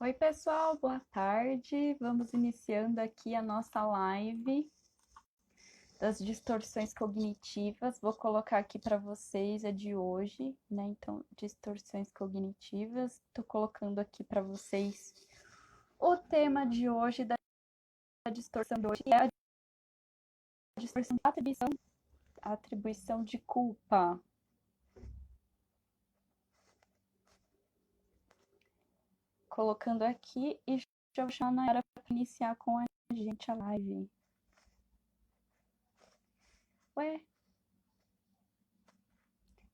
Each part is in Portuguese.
Oi, pessoal, boa tarde. Vamos iniciando aqui a nossa live das distorções cognitivas. Vou colocar aqui para vocês a de hoje, né? Então, distorções cognitivas. Estou colocando aqui para vocês o tema de hoje da distorção de hoje, que é a distorção da atribuição de culpa. Colocando aqui e já vou chamar a Nayara para iniciar com a gente a live. Ué?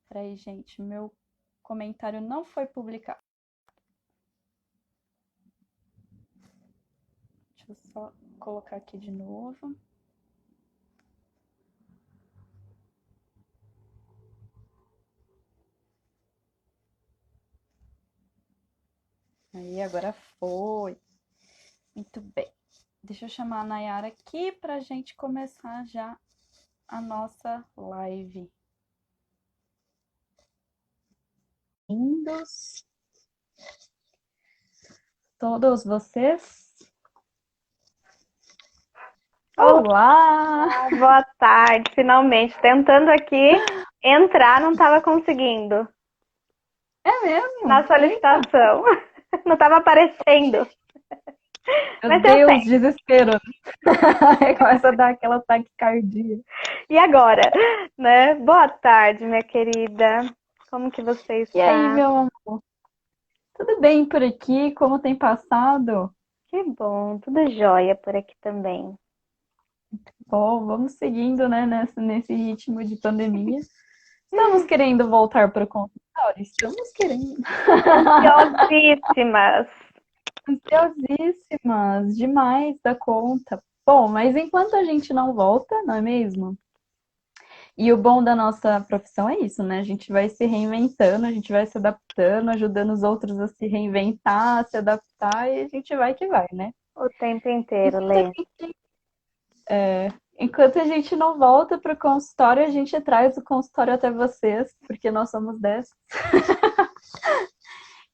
Peraí, gente, meu comentário não foi publicado. Deixa eu só colocar aqui de novo. Aí, agora foi. Muito bem. Deixa eu chamar a Nayara aqui para a gente começar já a nossa live. Bem-vindos todos vocês. Olá! Boa tarde, finalmente. Tentando aqui entrar, não estava conseguindo. É mesmo? Na solicitação. Não estava aparecendo. Meu Deus, desespero. Começa a dar aquela taquicardia. E agora? Né? Boa tarde, minha querida. Como que você está? E aí, meu amor? Tudo bem por aqui? Como tem passado? Que bom, tudo jóia por aqui também. Bom, vamos seguindo, né, nesse ritmo de pandemia. Estamos querendo voltar para o consultório? Estamos querendo. Ansiosíssimas. Ansiosíssimas, demais da conta. Bom, mas enquanto a gente não volta, não é mesmo? E o bom da nossa profissão é isso, né? A gente vai se reinventando, a gente vai se adaptando, ajudando os outros a se reinventar, a se adaptar, e a gente vai que vai, né? O tempo inteiro, Lê. Enquanto a gente não volta para o consultório, a gente traz o consultório até vocês, porque nós somos 10.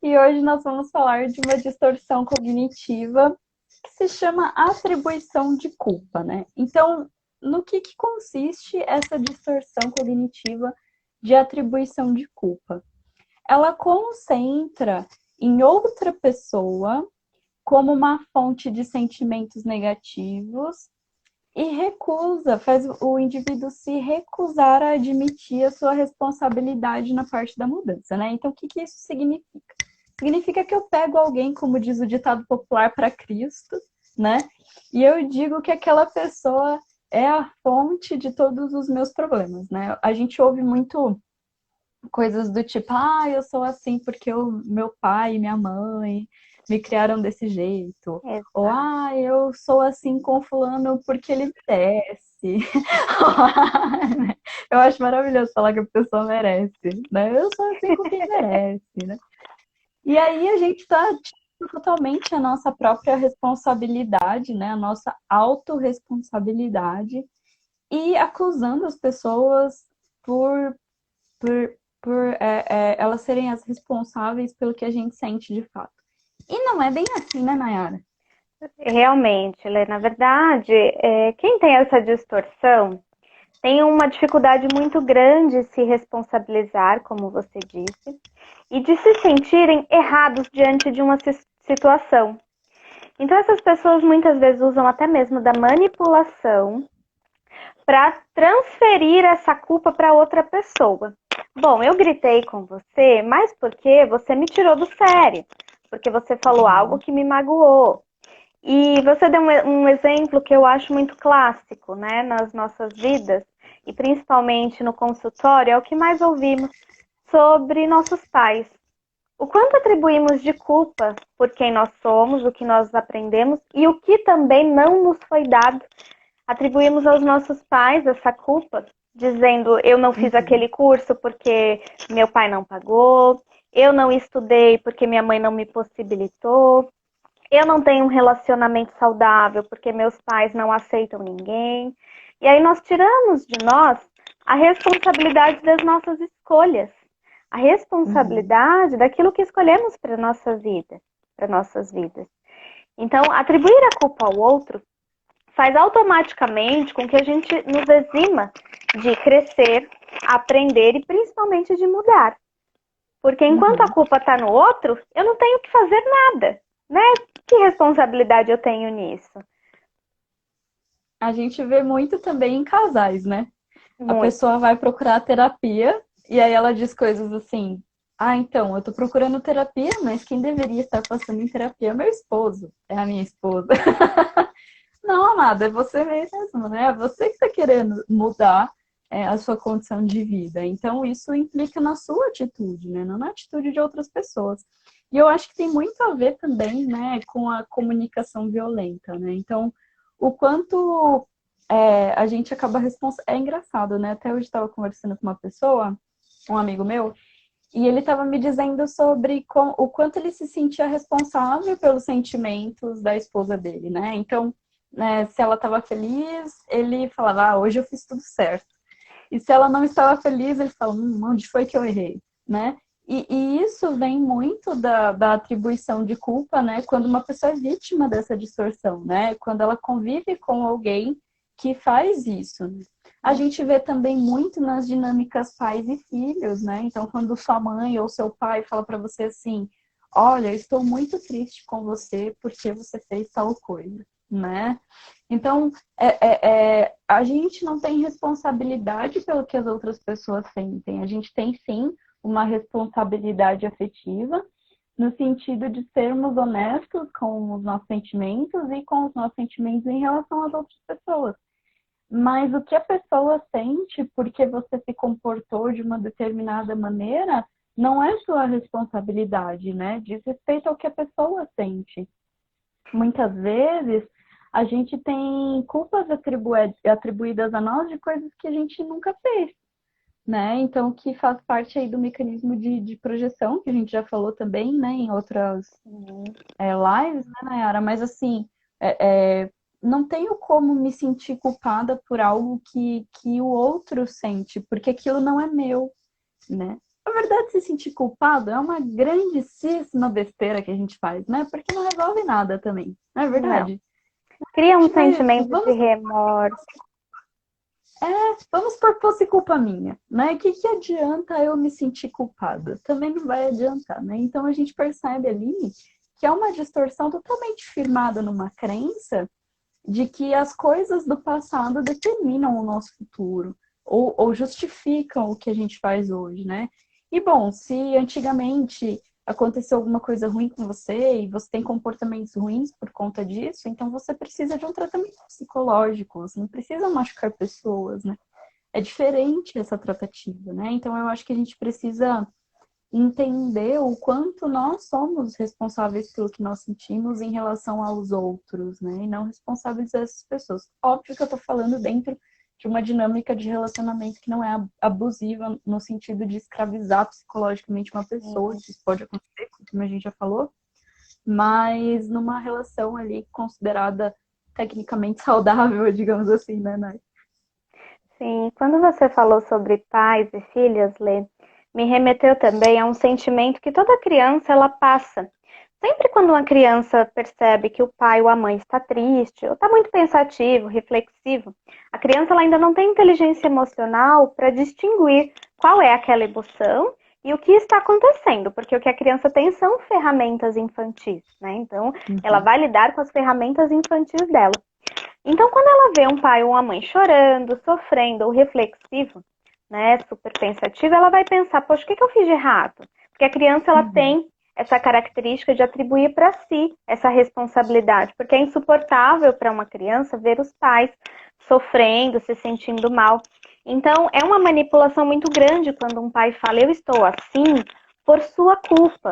E hoje nós vamos falar de uma distorção cognitiva que se chama atribuição de culpa, né? Então, no que consiste essa distorção cognitiva de atribuição de culpa? Ela concentra em outra pessoa como uma fonte de sentimentos negativos e faz o indivíduo se recusar a admitir a sua responsabilidade na parte da mudança, né? Então, o que isso significa? Significa que eu pego alguém, como diz o ditado popular, para Cristo, né? E eu digo que aquela pessoa é a fonte de todos os meus problemas, né? A gente ouve muito coisas do tipo, eu sou assim porque meu pai e minha mãe me criaram desse jeito. Exato. Ou, eu sou assim com fulano porque ele merece. Eu acho maravilhoso falar que a pessoa merece, né? Eu sou assim com quem merece, né? E aí a gente está totalmente a nossa própria responsabilidade, né? A nossa autorresponsabilidade e acusando as pessoas por elas serem as responsáveis pelo que a gente sente de fato. E não é bem assim, né, Nayara? Realmente, Lê. Na verdade, quem tem essa distorção tem uma dificuldade muito grande de se responsabilizar, como você disse, e de se sentirem errados diante de uma situação. Então, essas pessoas muitas vezes usam até mesmo da manipulação para transferir essa culpa para outra pessoa. Bom, eu gritei com você, mas porque você me tirou do sério, porque você falou algo que me magoou. E você deu um exemplo que eu acho muito clássico, né, nas nossas vidas, e principalmente no consultório, é o que mais ouvimos sobre nossos pais. O quanto atribuímos de culpa por quem nós somos, o que nós aprendemos e o que também não nos foi dado. Atribuímos aos nossos pais essa culpa, dizendo eu não fiz aquele curso porque meu pai não pagou, eu não estudei porque minha mãe não me possibilitou, eu não tenho um relacionamento saudável porque meus pais não aceitam ninguém. E aí nós tiramos de nós a responsabilidade das nossas escolhas, a responsabilidade daquilo que escolhemos para a nossa vida. para nossas vidas. Então, atribuir a culpa ao outro faz automaticamente com que a gente nos exima de crescer, aprender e principalmente de mudar. Porque enquanto a culpa está no outro, eu não tenho que fazer nada, né? Que responsabilidade eu tenho nisso? A gente vê muito também em casais, né? A Muito. pessoa vai procurar terapia e aí ela diz coisas assim: ah, então, eu tô procurando terapia, mas quem deveria estar passando em terapia é meu esposo, é a minha esposa. Não, amada, é você mesmo, né? É você que está querendo mudar a sua condição de vida. Então, isso implica na sua atitude, né? Não na atitude de outras pessoas. E eu acho que tem muito a ver também, né, com a comunicação violenta, né? Então, o quanto a gente acaba responsável. É engraçado, né? Até hoje estava conversando com uma pessoa, um amigo meu, e ele estava me dizendo sobre o quanto ele se sentia responsável pelos sentimentos da esposa dele, né? Então, né, se ela estava feliz, ele falava, ah, hoje eu fiz tudo certo. E se ela não estava feliz, ele fala, onde foi que eu errei, né? E isso vem muito da atribuição de culpa, né? Quando uma pessoa é vítima dessa distorção, né? Quando ela convive com alguém que faz isso. A gente vê também muito nas dinâmicas pais e filhos, né? Então, quando sua mãe ou seu pai fala para você assim, olha, eu estou muito triste com você porque você fez tal coisa, né? Então, a gente não tem responsabilidade pelo que as outras pessoas sentem. A gente tem, sim, uma responsabilidade afetiva, no sentido de sermos honestos com os nossos sentimentos e com os nossos sentimentos em relação às outras pessoas. Mas o que a pessoa sente porque você se comportou de uma determinada maneira não é sua responsabilidade, né? Diz respeito ao que a pessoa sente. Muitas vezes a gente tem culpas atribuídas a nós de coisas que a gente nunca fez, né? Então, que faz parte aí do mecanismo de projeção, que a gente já falou também, né, em outras lives, né, Nayara? Mas, assim, não tenho como me sentir culpada por algo que o outro sente, porque aquilo não é meu, né? Na verdade, se sentir culpado é uma grandíssima besteira que a gente faz, né? Porque não resolve nada também, não é Não. verdade? Cria um Mas sentimento de remorso. vamos por fosse culpa minha, né? O que adianta eu me sentir culpada? Também não vai adiantar, né? Então a gente percebe ali que é uma distorção totalmente firmada numa crença de que as coisas do passado determinam o nosso futuro ou justificam o que a gente faz hoje, né? E bom, se antigamente aconteceu alguma coisa ruim com você e você tem comportamentos ruins por conta disso, então você precisa de um tratamento psicológico, você não precisa machucar pessoas, né? É diferente essa tratativa, né? Então eu acho que a gente precisa entender o quanto nós somos responsáveis pelo que nós sentimos em relação aos outros, né? E não responsabilizar essas pessoas. Óbvio que eu tô falando dentro de uma dinâmica de relacionamento que não é abusiva no sentido de escravizar psicologicamente uma pessoa, isso pode acontecer, como a gente já falou, mas numa relação ali considerada tecnicamente saudável, digamos assim, né, Nay? Sim, quando você falou sobre pais e filhas, Lê, me remeteu também a um sentimento que toda criança ela passa. Sempre quando uma criança percebe que o pai ou a mãe está triste, ou está muito pensativo, reflexivo, a criança ela ainda não tem inteligência emocional para distinguir qual é aquela emoção e o que está acontecendo, porque o que a criança tem são ferramentas infantis, né? Então, ela vai lidar com as ferramentas infantis dela. Então, quando ela vê um pai ou uma mãe chorando, sofrendo ou reflexivo, né, super pensativo, ela vai pensar, poxa, o que eu fiz de errado? Porque a criança ela tem essa característica de atribuir para si essa responsabilidade, porque é insuportável para uma criança ver os pais sofrendo, se sentindo mal. Então, é uma manipulação muito grande quando um pai fala, eu estou assim por sua culpa.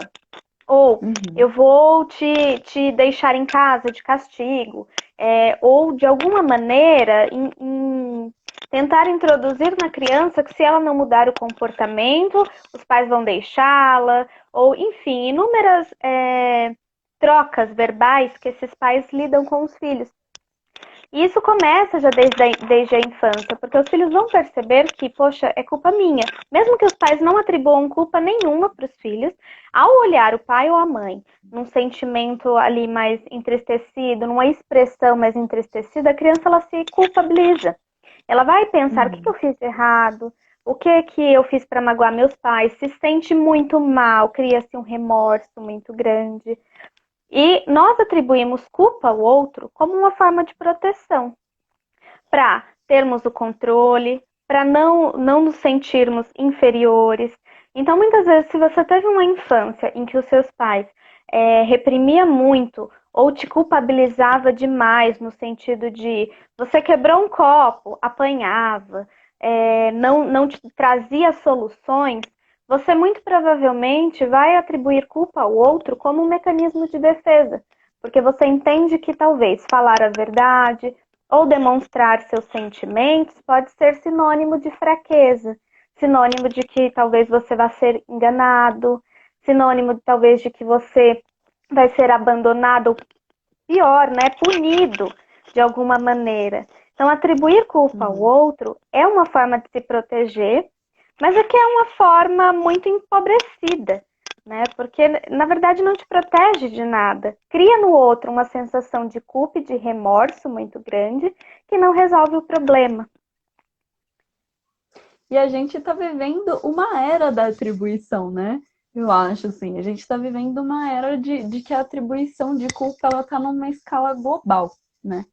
Ou eu vou te deixar em casa de castigo. Ou de alguma maneira tentar introduzir na criança que se ela não mudar o comportamento, os pais vão deixá-la, ou enfim, inúmeras trocas verbais que esses pais lidam com os filhos. E isso começa já desde a infância, porque os filhos vão perceber que, poxa, é culpa minha. Mesmo que os pais não atribuam culpa nenhuma para os filhos, ao olhar o pai ou a mãe num sentimento ali mais entristecido, numa expressão mais entristecida, a criança ela se culpabiliza. Ela vai pensar o que eu fiz de errado, o que eu fiz para magoar meus pais, se sente muito mal, cria-se um remorso muito grande. E nós atribuímos culpa ao outro como uma forma de proteção, para termos o controle, para não nos sentirmos inferiores. Então, muitas vezes, se você teve uma infância em que os seus pais reprimia muito ou te culpabilizava demais no sentido de você quebrou um copo, apanhava, não te trazia soluções, você muito provavelmente vai atribuir culpa ao outro como um mecanismo de defesa, porque você entende que talvez falar a verdade ou demonstrar seus sentimentos pode ser sinônimo de fraqueza, sinônimo de que talvez você vá ser enganado, sinônimo talvez de que você vai ser abandonado, ou pior, né, punido de alguma maneira. Então, atribuir culpa ao outro é uma forma de se proteger, mas é que é uma forma muito empobrecida, né? Porque, na verdade, não te protege de nada. Cria no outro uma sensação de culpa e de remorso muito grande que não resolve o problema. E a gente está vivendo uma era da atribuição, né? Eu acho, assim, a gente está vivendo uma era de que a atribuição de culpa ela está numa escala global, né?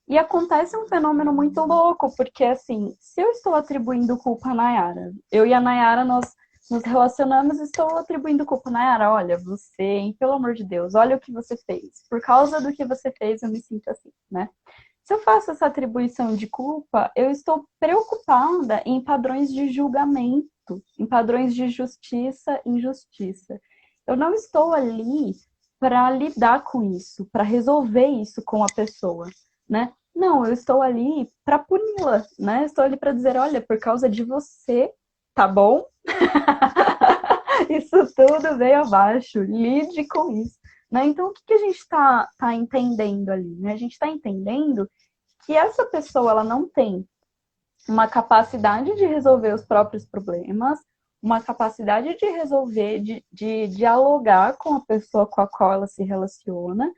E acontece um fenômeno muito louco, porque assim, se eu estou atribuindo culpa à Nayara, eu e a Nayara, nós nos relacionamos e estou atribuindo culpa à Nayara. Olha, você, hein, pelo amor de Deus, olha o que você fez. Por causa do que você fez, eu me sinto assim, né? Se eu faço essa atribuição de culpa, eu estou preocupada em padrões de julgamento, em padrões de justiça e injustiça. Eu não estou ali para lidar com isso, para resolver isso com a pessoa, né? Não, eu estou ali para puni-la, né? Estou ali para dizer, olha, por causa de você, tá bom? Isso tudo veio abaixo, lide com isso. Né? Então, o que a gente está entendendo ali? Né? A gente está entendendo que essa pessoa ela não tem uma capacidade de resolver os próprios problemas, uma capacidade de resolver, de dialogar com a pessoa com a qual ela se relaciona.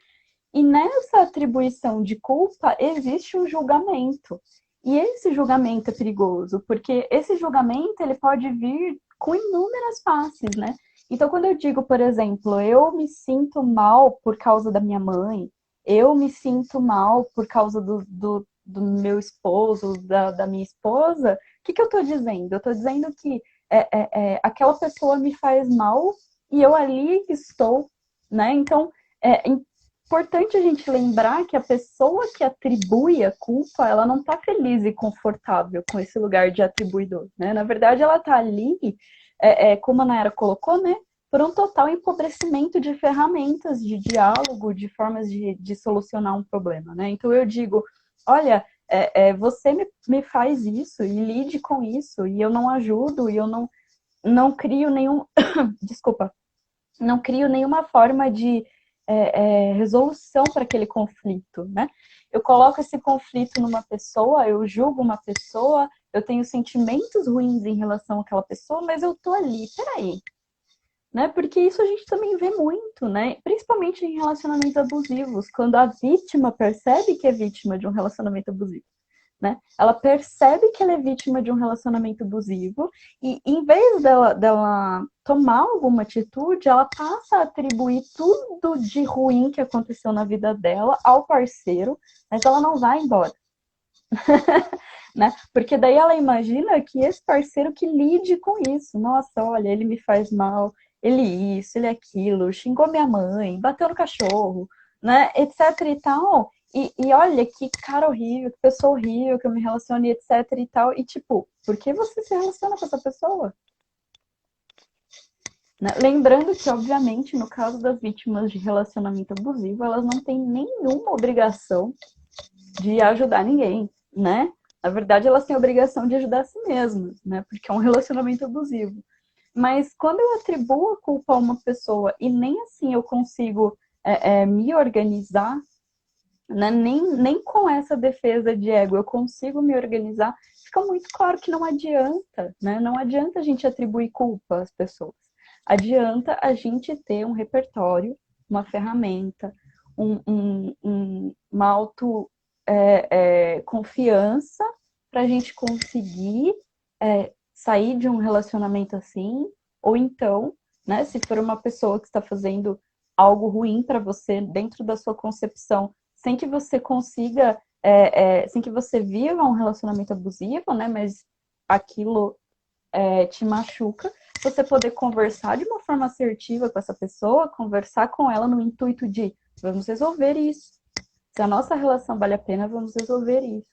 E nessa atribuição de culpa existe um julgamento. E esse julgamento é perigoso, porque esse julgamento ele pode vir com inúmeras faces, né? Então, quando eu digo, por exemplo, eu me sinto mal por causa da minha mãe, eu me sinto mal por causa do meu esposo, da minha esposa, o que eu estou dizendo? Eu estou dizendo que aquela pessoa me faz mal e eu ali estou, né? Então, é importante a gente lembrar que a pessoa que atribui a culpa, ela não está feliz e confortável com esse lugar de atribuidor, né? Na verdade, ela está ali, como a Nayara colocou, né? Por um total empobrecimento de ferramentas de diálogo, de formas de solucionar um problema, né? Então eu digo, olha, você me faz isso e lide com isso, e eu não ajudo, e eu não crio nenhum... Desculpa. Não crio nenhuma forma de resolução para aquele conflito, né? Eu coloco esse conflito numa pessoa, eu julgo uma pessoa, eu tenho sentimentos ruins em relação àquela pessoa, mas eu tô ali, peraí, né? Porque isso a gente também vê muito, né? Principalmente em relacionamentos abusivos, quando a vítima percebe que é vítima de um relacionamento abusivo. Né? Ela percebe que ela é vítima de um relacionamento abusivo e, em vez dela tomar alguma atitude, ela passa a atribuir tudo de ruim que aconteceu na vida dela ao parceiro, mas ela não vai embora. Né? Porque daí ela imagina que esse parceiro que lide com isso. Nossa, olha, ele me faz mal, ele isso, ele aquilo, xingou minha mãe, bateu no cachorro, né? Etc e tal. E olha, que cara horrível, que pessoa horrível, que eu me relaciono, etc e tal. E tipo, por que você se relaciona com essa pessoa? Né? Lembrando que, obviamente, no caso das vítimas de relacionamento abusivo, elas não têm nenhuma obrigação de ajudar ninguém, né? Na verdade, elas têm a obrigação de ajudar a si mesmas, né? Porque é um relacionamento abusivo. Mas quando eu atribuo a culpa a uma pessoa e nem assim eu consigo me organizar, né? Nem com essa defesa de ego eu consigo me organizar, fica muito claro que não adianta, né? Não adianta a gente atribuir culpa às pessoas. Adianta a gente ter um repertório, uma ferramenta, uma confiança para a gente conseguir sair de um relacionamento assim, ou então, né, se for uma pessoa que está fazendo algo ruim para você dentro da sua concepção, sem que você consiga, sem que você viva um relacionamento abusivo, né, mas aquilo te machuca, você poder conversar de uma forma assertiva com essa pessoa, conversar com ela no intuito de vamos resolver isso. Se a nossa relação vale a pena, vamos resolver isso.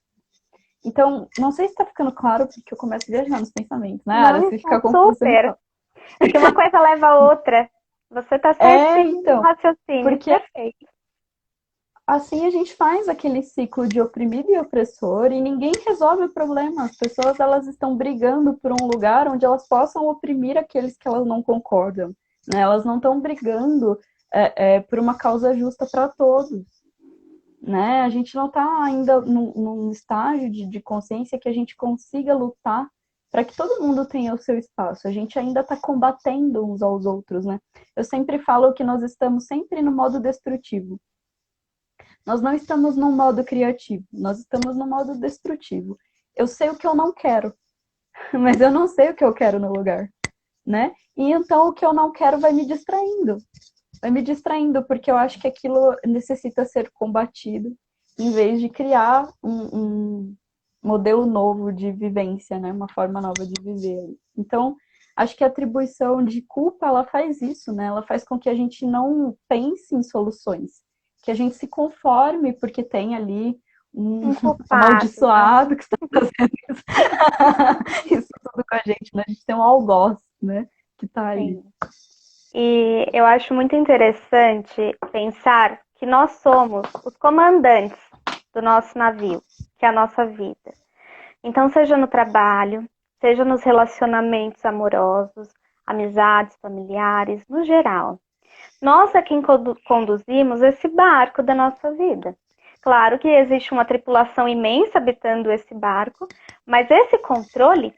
Então, não sei se está ficando claro, porque eu começo a viajar nos pensamentos, né, Ara? Se ficar confuso, super. É que uma coisa leva a outra. Você está certinho no raciocínio, porque perfeito. Assim a gente faz aquele ciclo de oprimido e opressor e ninguém resolve o problema. As pessoas elas estão brigando por um lugar onde elas possam oprimir aqueles que elas não concordam. Né? Elas não estão brigando por uma causa justa para todos. Né? A gente não está ainda num estágio de consciência que a gente consiga lutar para que todo mundo tenha o seu espaço. A gente ainda está combatendo uns aos outros. Né? Eu sempre falo que nós estamos sempre no modo destrutivo. Nós não estamos no modo criativo, nós estamos no modo destrutivo. Eu sei o que eu não quero, mas eu não sei o que eu quero no lugar, né? E então o que eu não quero vai me distraindo, porque eu acho que aquilo necessita ser combatido, em vez de criar um modelo novo de vivência, né? Uma forma nova de viver. Então, acho que a atribuição de culpa, ela faz isso, né? Ela faz com que a gente não pense em soluções, que a gente se conforme porque tem ali um amaldiçoado, né? Que está fazendo isso tudo com a gente, né? A gente tem um algoz, né? Que está ali. Sim. E eu acho muito interessante pensar que nós somos os comandantes do nosso navio, que é a nossa vida. Então, seja no trabalho, seja nos relacionamentos amorosos, amizades, familiares, no geral. Nós é quem conduzimos esse barco da nossa vida. Claro que existe uma tripulação imensa habitando esse barco, mas esse controle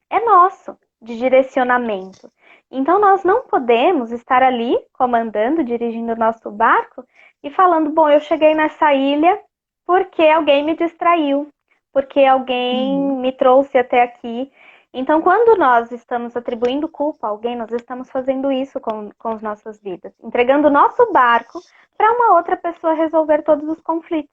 é nosso, de direcionamento. Então, nós não podemos estar ali comandando, dirigindo o nosso barco e falando, bom, eu cheguei nessa ilha porque alguém me distraiu, porque alguém me trouxe até aqui. Então, quando nós estamos atribuindo culpa a alguém, nós estamos fazendo isso com as nossas vidas, entregando o nosso barco para uma outra pessoa resolver todos os conflitos.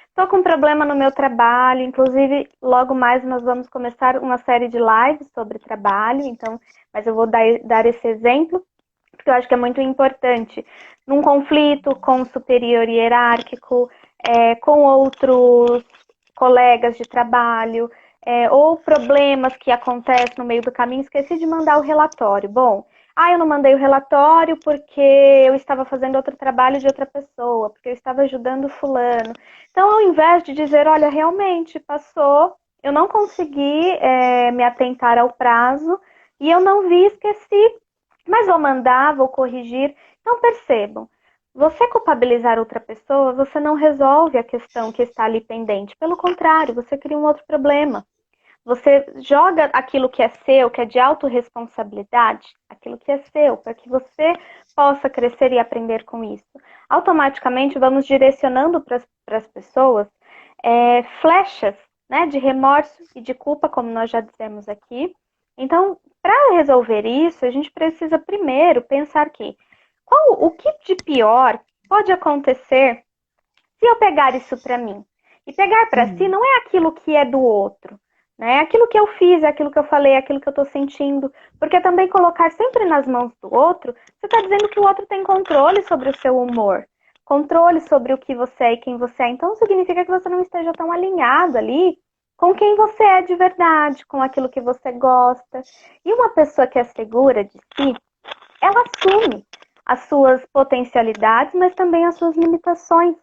Estou com um problema no meu trabalho, inclusive logo mais nós vamos começar uma série de lives sobre trabalho, então, mas eu vou dar esse exemplo, porque eu acho que é muito importante. Num conflito com o superior hierárquico, com outros colegas de trabalho, ou problemas que acontecem no meio do caminho, esqueci de mandar o relatório. Bom, eu não mandei o relatório porque eu estava fazendo outro trabalho de outra pessoa, porque eu estava ajudando fulano. Então, ao invés de dizer, olha, realmente passou, eu não consegui me atentar ao prazo e eu não vi, esqueci, mas vou mandar, vou corrigir. Então, percebam, você culpabilizar outra pessoa, você não resolve a questão que está ali pendente. Pelo contrário, você cria um outro problema. Você joga aquilo que é seu, que é de autorresponsabilidade, aquilo que é seu, para que você possa crescer e aprender com isso. Automaticamente vamos direcionando para as pessoas flechas, né, de remorso e de culpa, como nós já dissemos aqui. Então, para resolver isso, a gente precisa primeiro pensar que o que de pior pode acontecer se eu pegar isso para mim? E pegar para si não é aquilo que é do outro, né? Aquilo que eu fiz, é aquilo que eu falei, é aquilo que eu estou sentindo. Porque também colocar sempre nas mãos do outro, você está dizendo que o outro tem controle sobre o seu humor, controle sobre o que você é e quem você é. Então significa que você não esteja tão alinhado ali com quem você é de verdade, com aquilo que você gosta. E uma pessoa que é segura de si, ela assume as suas potencialidades, mas também as suas limitações.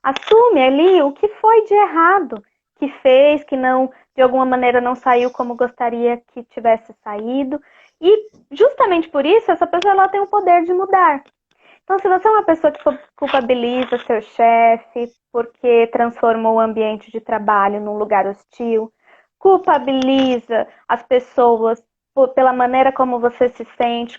Assume ali o que foi de errado, que fez, que não, de alguma maneira não saiu como gostaria que tivesse saído. E justamente por isso, essa pessoa ela tem o poder de mudar. Então, se você é uma pessoa que culpabiliza seu chefe porque transformou o ambiente de trabalho num lugar hostil, culpabiliza as pessoas pela maneira como você se sente,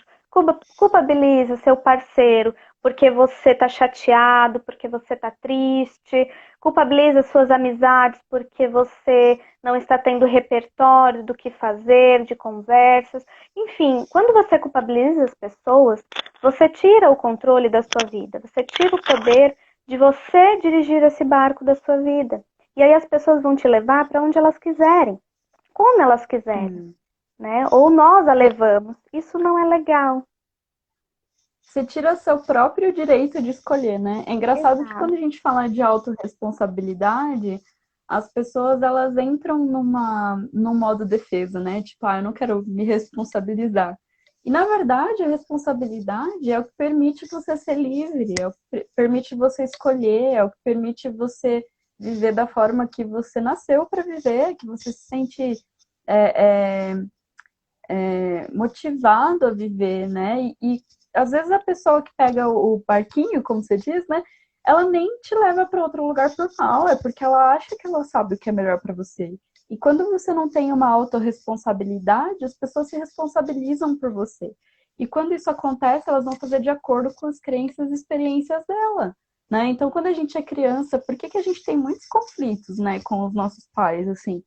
culpabiliza seu parceiro porque você está chateado, porque você está triste, culpabiliza suas amizades porque você não está tendo repertório do que fazer, de conversas. Enfim, quando você culpabiliza as pessoas, você tira o controle da sua vida, você tira o poder de você dirigir esse barco da sua vida. E aí as pessoas vão te levar para onde elas quiserem, como elas quiserem, né? Ou nós a levamos. Isso não é legal. Você tira seu próprio direito de escolher, né? É engraçado que quando a gente fala de autorresponsabilidade, as pessoas elas entram num modo defesa, né? Tipo, eu não quero me responsabilizar. E na verdade, a responsabilidade é o que permite você ser livre, é o que permite você escolher, é o que permite você viver da forma que você nasceu para viver, que você se sente é, motivado a viver, né? E às vezes a pessoa que pega o barquinho, como você diz, né? Ela nem te leva para outro lugar por mal, é porque ela acha que ela sabe o que é melhor para você. E quando você não tem uma autorresponsabilidade, as pessoas se responsabilizam por você. E quando isso acontece, elas vão fazer de acordo com as crenças e experiências dela. Né? Então, quando a gente é criança, por que a gente tem muitos conflitos, né, com os nossos pais, assim?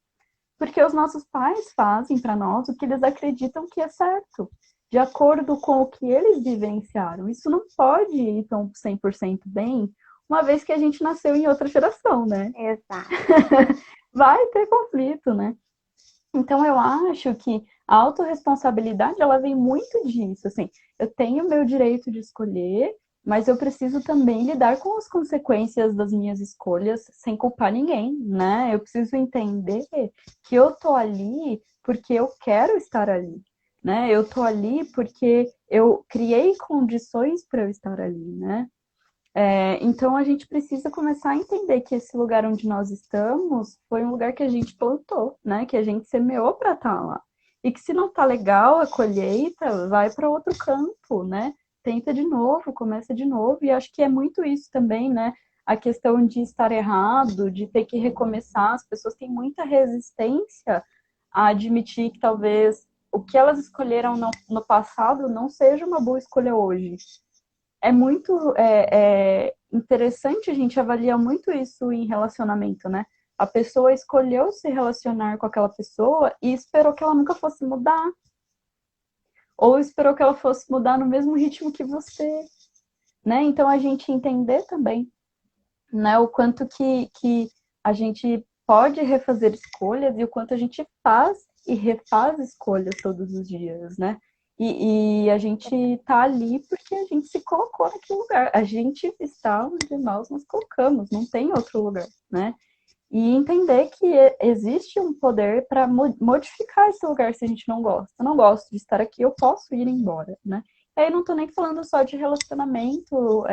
Porque os nossos pais fazem para nós o que eles acreditam que é certo, de acordo com o que eles vivenciaram. Isso não pode ir tão 100% bem, uma vez que a gente nasceu em outra geração, né? Exato. Vai ter conflito, né? Então eu acho que a autorresponsabilidade, ela vem muito disso, assim, eu tenho meu direito de escolher, mas eu preciso também lidar com as consequências das minhas escolhas sem culpar ninguém, né? Eu preciso entender que eu tô ali porque eu quero estar ali, né? Eu tô ali porque eu criei condições para eu estar ali, né? Então a gente precisa começar a entender que esse lugar onde nós estamos foi um lugar que a gente plantou, né? Que a gente semeou para estar lá. E que se não tá legal a colheita, vai para outro campo, né? Tenta de novo, começa de novo. E acho que é muito isso também, né? A questão de estar errado, de ter que recomeçar. As pessoas têm muita resistência a admitir que talvez o que elas escolheram no passado não seja uma boa escolha hoje. É muito interessante, a gente avalia muito isso em relacionamento, né? A pessoa escolheu se relacionar com aquela pessoa e esperou que ela nunca fosse mudar. Ou esperou que ela fosse mudar no mesmo ritmo que você, né? Então a gente entender também, né? O quanto que a gente pode refazer escolhas e o quanto a gente faz e refaz escolhas todos os dias, né? E a gente tá ali porque a gente se colocou naquele lugar. A gente está onde nós nos colocamos, não tem outro lugar, né? E entender que existe um poder para modificar esse lugar se a gente não gosta. Eu não gosto de estar aqui, eu posso ir embora, né? E aí não tô nem falando só de relacionamento,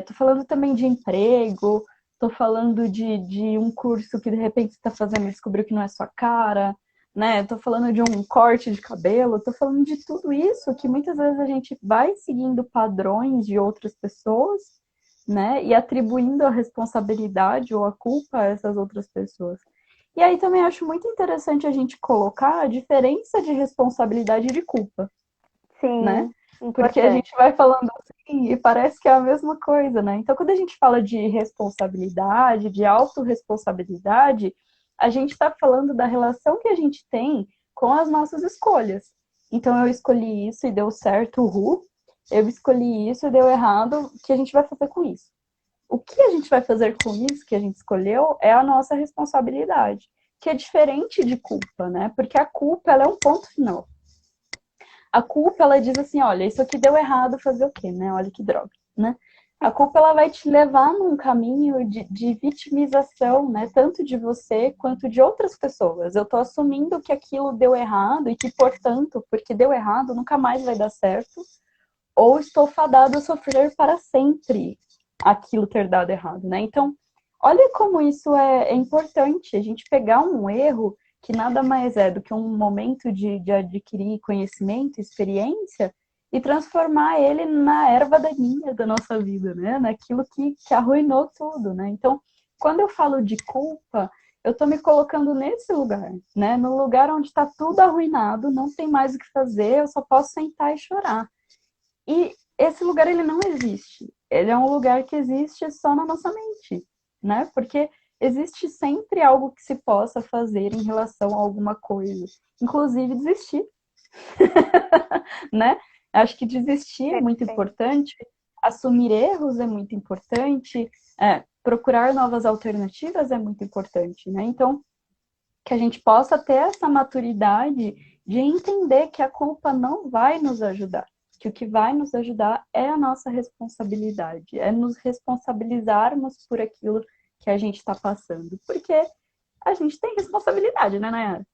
tô falando também de emprego, tô falando de um curso que de repente você tá fazendo e descobriu que não é sua cara, né? Tô falando de um corte de cabelo, tô falando de tudo isso que muitas vezes a gente vai seguindo padrões de outras pessoas, né? E atribuindo a responsabilidade ou a culpa a essas outras pessoas. E aí também acho muito interessante a gente colocar a diferença de responsabilidade e de culpa, né? Sim, Porque a importante. gente vai falando assim e parece que é a mesma coisa, né? Então, quando a gente fala de responsabilidade, de autorresponsabilidade, a gente está falando da relação que a gente tem com as nossas escolhas. Então, eu escolhi isso e deu certo, eu escolhi isso e deu errado, o que a gente vai fazer com isso? O que a gente vai fazer com isso que a gente escolheu é a nossa responsabilidade, que é diferente de culpa, né? Porque a culpa, ela é um ponto final. A culpa, ela diz assim, olha, isso aqui deu errado, fazer o quê, né? Olha que droga, né? A culpa, ela vai te levar num caminho de vitimização, né? Tanto de você quanto de outras pessoas. Eu tô assumindo que aquilo deu errado e que, portanto, porque deu errado, nunca mais vai dar certo. Ou estou fadado a sofrer para sempre aquilo ter dado errado, né? Então, olha como isso é importante. A gente pegar um erro que nada mais é do que um momento de adquirir conhecimento, experiência, e transformar ele na erva daninha da nossa vida, né? Naquilo que arruinou tudo, né? Então, quando eu falo de culpa, eu estou me colocando nesse lugar, né? No lugar onde está tudo arruinado, não tem mais o que fazer, eu só posso sentar e chorar. E esse lugar, ele não existe. Ele é um lugar que existe só na nossa mente, né? Porque existe sempre algo que se possa fazer em relação a alguma coisa, inclusive desistir, né? Acho que desistir é muito Perfeito. importante, assumir erros é muito importante, procurar novas alternativas é muito importante, né? Então, que a gente possa ter essa maturidade de entender que a culpa não vai nos ajudar, que o que vai nos ajudar é a nossa responsabilidade, é nos responsabilizarmos por aquilo que a gente está passando, porque a gente tem responsabilidade, né, Nayara?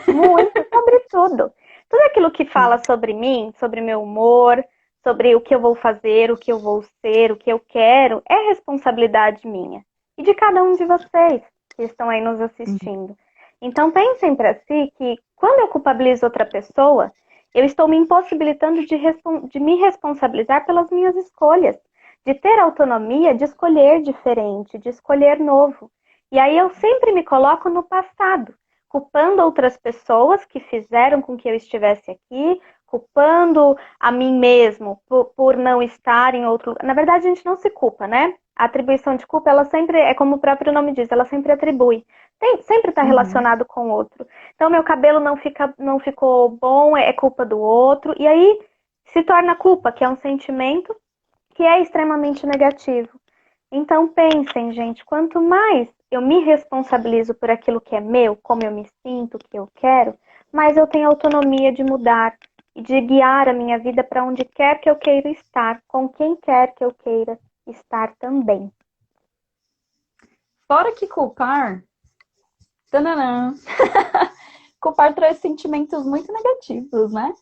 Muito, sobre tudo. Tudo aquilo que fala sobre mim, sobre meu humor, sobre o que eu vou fazer, o que eu vou ser, o que eu quero, é responsabilidade minha. E de cada um de vocês que estão aí nos assistindo. Então pensem para si que quando eu culpabilizo outra pessoa, eu estou me impossibilitando de me responsabilizar pelas minhas escolhas, de ter autonomia de escolher diferente, de escolher novo. E aí eu sempre me coloco no passado, culpando outras pessoas que fizeram com que eu estivesse aqui, culpando a mim mesmo por não estar em outro lugar. Na verdade, a gente não se culpa, né? A atribuição de culpa, ela sempre, é como o próprio nome diz, ela sempre atribui. Sempre está relacionado com o outro. Então, meu cabelo não ficou bom, é culpa do outro. E aí se torna culpa, que é um sentimento que é extremamente negativo. Então pensem, gente, quanto mais eu me responsabilizo por aquilo que é meu, como eu me sinto, o que eu quero, mais eu tenho autonomia de mudar e de guiar a minha vida para onde quer que eu queira estar, com quem quer que eu queira estar também. Fora que culpar, tananã, culpar traz sentimentos muito negativos, né?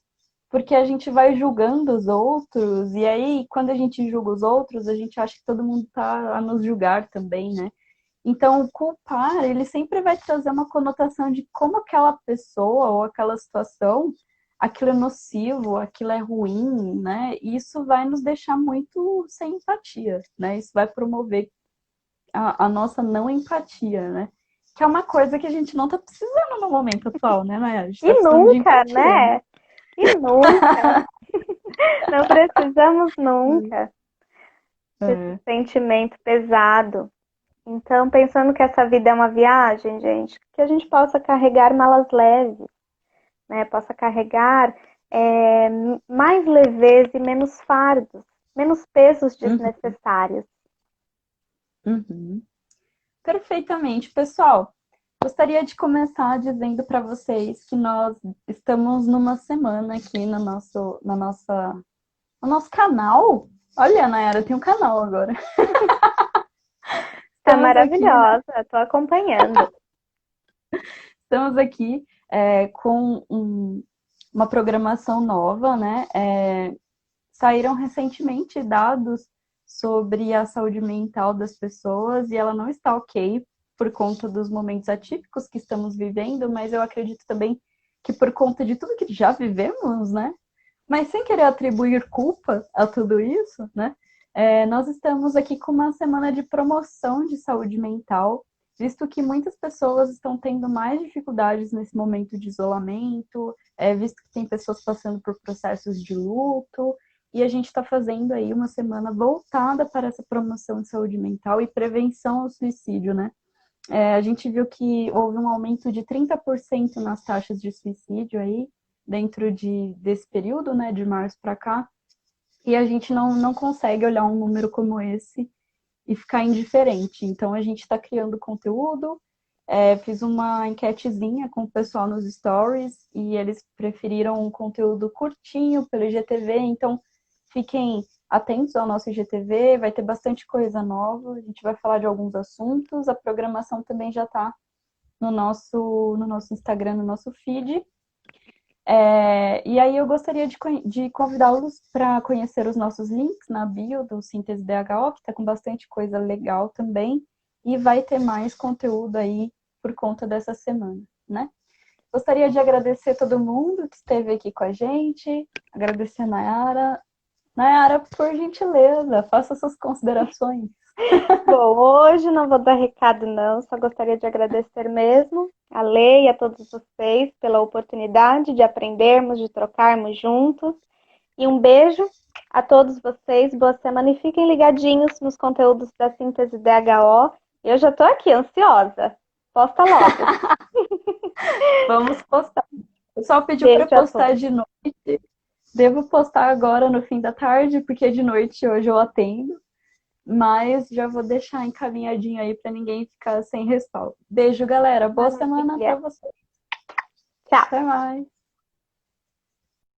Porque a gente vai julgando os outros, e aí, quando a gente julga os outros, a gente acha que todo mundo tá a nos julgar também, né? Então, o culpar, ele sempre vai trazer uma conotação de como aquela pessoa ou aquela situação, aquilo é nocivo, aquilo é ruim, né? E isso vai nos deixar muito sem empatia, né? Isso vai promover a nossa não empatia, né? Que é uma coisa que a gente não tá precisando no momento atual, né, Nayara? A gente tá E precisando de nunca, empatia, né? né? E nunca. Não precisamos nunca desse É. sentimento pesado. Então, pensando que essa vida é uma viagem, gente, que a gente possa carregar malas leves, né? Possa carregar é, mais leveza e menos fardos, menos pesos Uhum, desnecessários. uhum. Perfeitamente. Pessoal, gostaria de começar dizendo para vocês que nós estamos numa semana aqui no nosso canal. Olha, Nayara, tem um canal agora. Tá Estamos aqui, né? maravilhosa, estou acompanhando. Estamos aqui com uma programação nova, né? Saíram recentemente dados sobre a saúde mental das pessoas e ela não está ok por conta dos momentos atípicos que estamos vivendo, mas eu acredito também que por conta de tudo que já vivemos, né? Mas sem querer atribuir culpa a tudo isso, né? Nós estamos aqui com uma semana de promoção de saúde mental, visto que muitas pessoas estão tendo mais dificuldades nesse momento de isolamento, visto que tem pessoas passando por processos de luto, e a gente está fazendo aí uma semana voltada para essa promoção de saúde mental e prevenção ao suicídio, né? A gente viu que houve um aumento de 30% nas taxas de suicídio aí, dentro desse período, né, de março para cá, e a gente não consegue olhar um número como esse e ficar indiferente. Então, a gente está criando conteúdo, fiz uma enquetezinha com o pessoal nos stories e eles preferiram um conteúdo curtinho pelo IGTV, então fiquem atentos ao nosso IGTV, vai ter bastante coisa nova, a gente vai falar de alguns assuntos, a programação também já está no nosso Instagram, no nosso feed. E aí eu gostaria de convidá-los para conhecer os nossos links na bio do Síntese DHO, que está com bastante coisa legal também, e vai ter mais conteúdo aí por conta dessa semana, né? Gostaria de agradecer todo mundo que esteve aqui com a gente, agradecer a Nayara. Nayara, por gentileza, faça suas considerações. Bom, hoje não vou dar recado não, só gostaria de agradecer mesmo a Lê e a todos vocês pela oportunidade de aprendermos, de trocarmos juntos. E um beijo a todos vocês, boa semana e fiquem ligadinhos nos conteúdos da Síntese DHO. Eu já estou aqui, ansiosa. Posta logo. Vamos postar. O pessoal pediu para Beijo a postar todos. de noite. Devo postar agora no fim da tarde, porque de noite hoje eu atendo. Mas já vou deixar encaminhadinho aí para ninguém ficar sem respaldo. Beijo, galera. Boa semana para Maravilha. vocês. Tchau. Até mais.